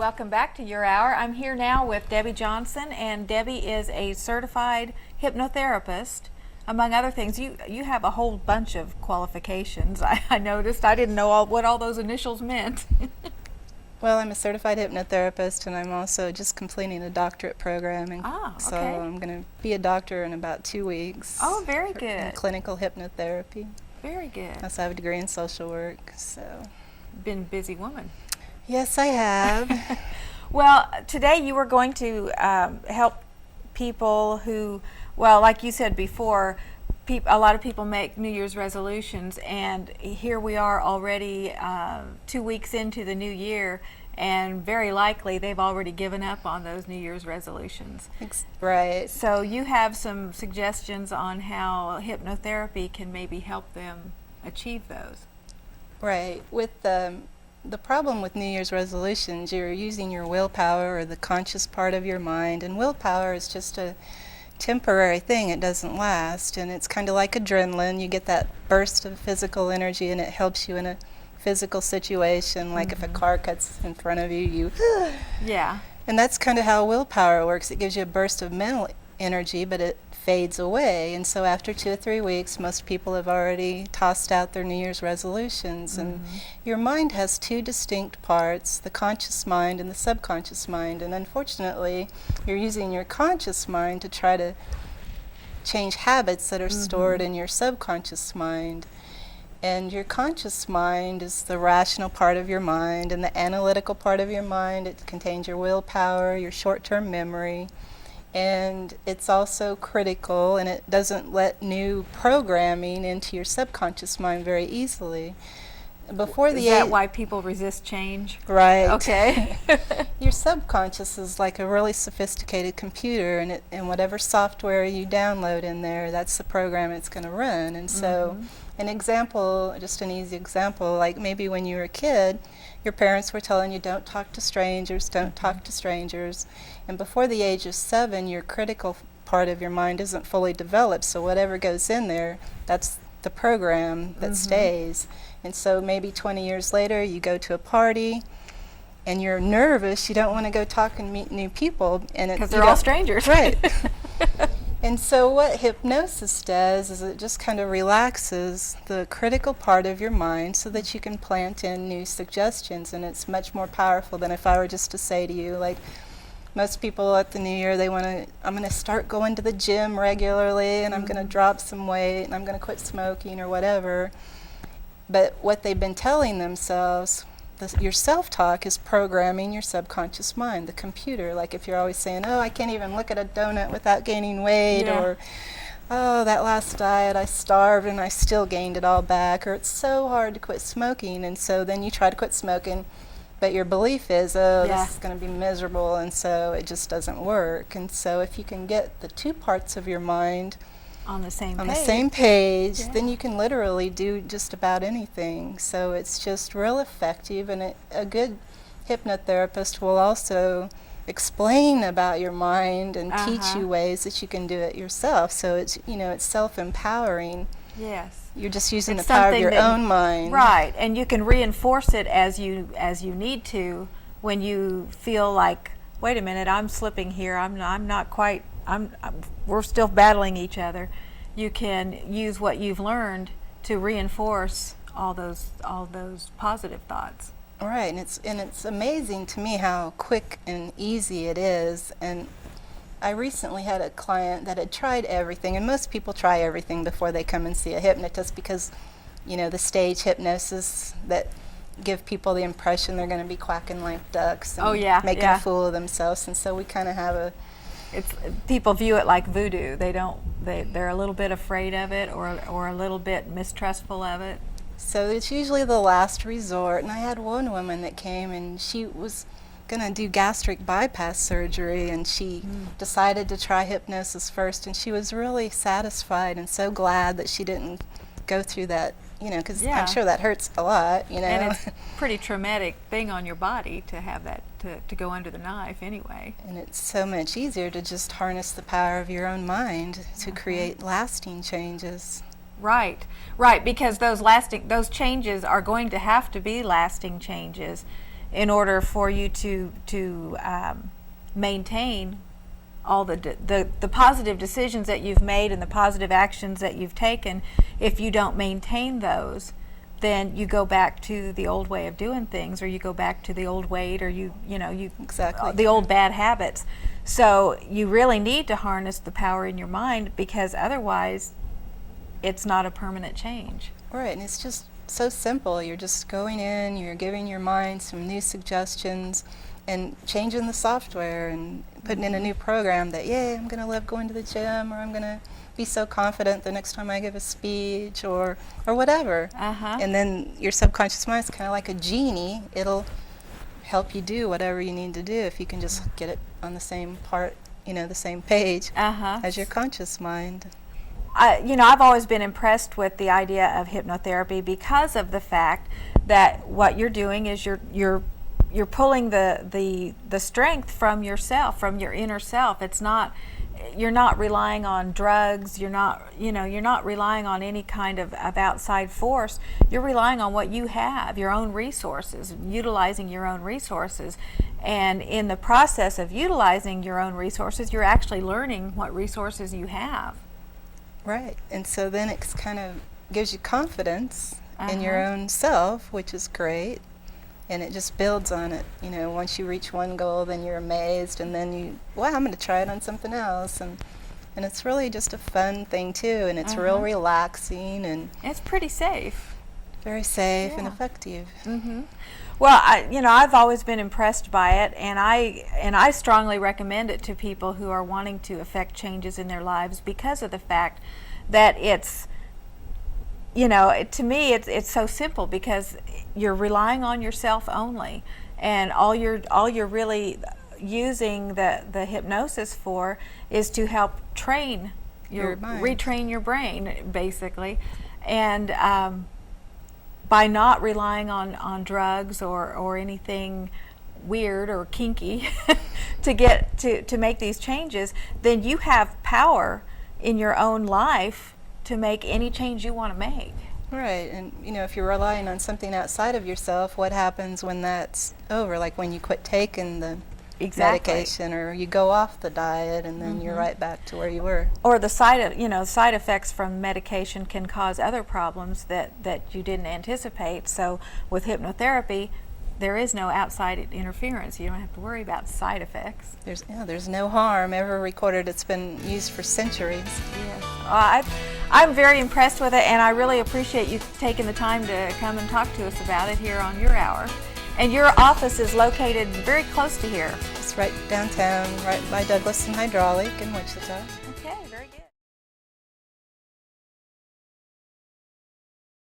welcome back to Your Hour. I'm here now with Debbie Johnson, and Debbie is a certified hypnotherapist. Among other things, you have a whole bunch of qualifications. I noticed. I didn't know what all those initials meant. Well, I'm a certified hypnotherapist, and I'm also just completing a doctorate program. And okay. So I'm going to be a doctor in about 2 weeks. Oh, very good. In clinical hypnotherapy. Very good. I also have a degree in social work. So. Been a busy woman. Yes, I have. Well, today you were going to help people who, well, like you said before, a lot of people make New Year's resolutions, and here we are already 2 weeks into the new year, and very likely they've already given up on those New Year's resolutions. Right. So you have some suggestions on how hypnotherapy can maybe help them achieve those. Right. With the problem with New Year's resolutions, you're using your willpower or the conscious part of your mind, and willpower is just a temporary thing. It doesn't last, and it's kind of like adrenaline. You get that burst of physical energy, and it helps you in a physical situation, like if a car cuts in front of you, yeah. And that's kind of how willpower works. It gives you a burst of mental energy, but it fades away. And so after 2 or 3 weeks, most people have already tossed out their New Year's resolutions. And your mind has two distinct parts, the conscious mind and the subconscious mind. And unfortunately, you're using your conscious mind to try to change habits that are stored in your subconscious mind. And your conscious mind is the rational part of your mind, and the analytical part of your mind. It contains your willpower, your short-term memory. And it's also critical, and it doesn't let new programming into your subconscious mind very easily. Before the Is that why people resist change? Right. Okay. Your subconscious is like a really sophisticated computer, and whatever software you download in there, that's the program it's going to run. And so, an example, just an easy example, like maybe when you were a kid, your parents were telling you, don't talk to strangers, don't talk to strangers. And before the age of 7, your critical part of your mind isn't fully developed, so whatever goes in there, that's the program that stays. And so maybe 20 years later, you go to a party, and you're nervous, you don't want to go talk and meet new people. Because they're all strangers. Right. And so what hypnosis does is it just kind of relaxes the critical part of your mind so that you can plant in new suggestions, and it's much more powerful than if I were just to say to you, like, most people at the New Year, I'm going to start going to the gym regularly, and I'm going to drop some weight, and I'm going to quit smoking or whatever. But what they've been telling themselves, your self-talk is programming your subconscious mind, the computer. Like if you're always saying, oh, I can't even look at a donut without gaining weight, or, oh, that last diet I starved and I still gained it all back, or it's so hard to quit smoking, and so then you try to quit smoking, but your belief is, oh, this is going to be miserable, and so it just doesn't work. And so if you can get the two parts of your mind on the same page, then you can literally do just about anything. So it's just real effective, and a good hypnotherapist will also explain about your mind and teach you ways that you can do it yourself. So it's, it's self-empowering. Yes. You're just using the power of your own mind. Right, and you can reinforce it as you need to when you feel like, wait a minute, I'm slipping here. I'm not quite. We're still battling each other. You can use what you've learned to reinforce all those positive thoughts. Right, and it's amazing to me how quick and easy it is. And I recently had a client that had tried everything, and most people try everything before they come and see a hypnotist because, the stage hypnosis that give people the impression they're going to be quacking like ducks and making a fool of themselves. And so we kind of have people view it like voodoo. They're a little bit afraid of it or a little bit mistrustful of it. So it's usually the last resort. And I had one woman that came, and she was going to do gastric bypass surgery, and she decided to try hypnosis first, and she was really satisfied and so glad that she didn't go through that, because I'm sure that hurts a lot, And it's a pretty traumatic thing on your body to have that, to go under the knife anyway. And it's so much easier to just harness the power of your own mind to create lasting changes. Right, because those changes are going to have to be lasting changes. in order for you to maintain all the positive decisions that you've made and the positive actions that you've taken. If you don't maintain those, then you go back to the old way of doing things, or you go back to the old weight, or you Exactly. the old bad habits. So you really need to harness the power in your mind, because otherwise it's not a permanent change. Right, and it's just so simple. You're just going in, you're giving your mind some new suggestions and changing the software and putting in a new program that, yay, I'm going to love going to the gym, or I'm going to be so confident the next time I give a speech, or whatever. Uh-huh. And then your subconscious mind is kind of like a genie. It'll help you do whatever you need to do if you can just get it on the same part, the same page Uh-huh. as your conscious mind. I've always been impressed with the idea of hypnotherapy because of the fact that what you're doing is you're pulling the strength from yourself, from your inner self. You're not relying on drugs. You're not relying on any kind of outside force. You're relying on what you have, your own resources, utilizing your own resources. And in the process of utilizing your own resources, you're actually learning what resources you have. Right, and so then it kind of gives you confidence in your Uh-huh. own self, which is great, and it just builds on it. Once you reach one goal, then you're amazed, and then wow, I'm going to try it on something else, and it's really just a fun thing too, and it's real Uh-huh. relaxing and It's pretty safe. very safe and Yeah. effective. Mm-hmm. Well, I've always been impressed by it, and I strongly recommend it to people who are wanting to affect changes in their lives, because of the fact that it's, to me, it's so simple, because you're relying on yourself only, and all you're really using the hypnosis for is to help train Your mind. retrain your brain, basically, and by not relying on drugs or anything weird or kinky to make these changes, then you have power in your own life to make any change you want to make. Right, and if you're relying on something outside of yourself, what happens when that's over? Like when you quit taking the Exactly. medication, or you go off the diet, and then you're right back to where you were. Or the side effects from medication can cause other problems that you didn't anticipate. So with hypnotherapy, there is no outside interference. You don't have to worry about side effects. There's no harm ever recorded. It's been used for centuries. Yes. I'm very impressed with it, and I really appreciate you taking the time to come and talk to us about it here on your hour. And your office is located very close to here. It's right downtown, right by Douglas and Hydraulic in Wichita. Okay, very good.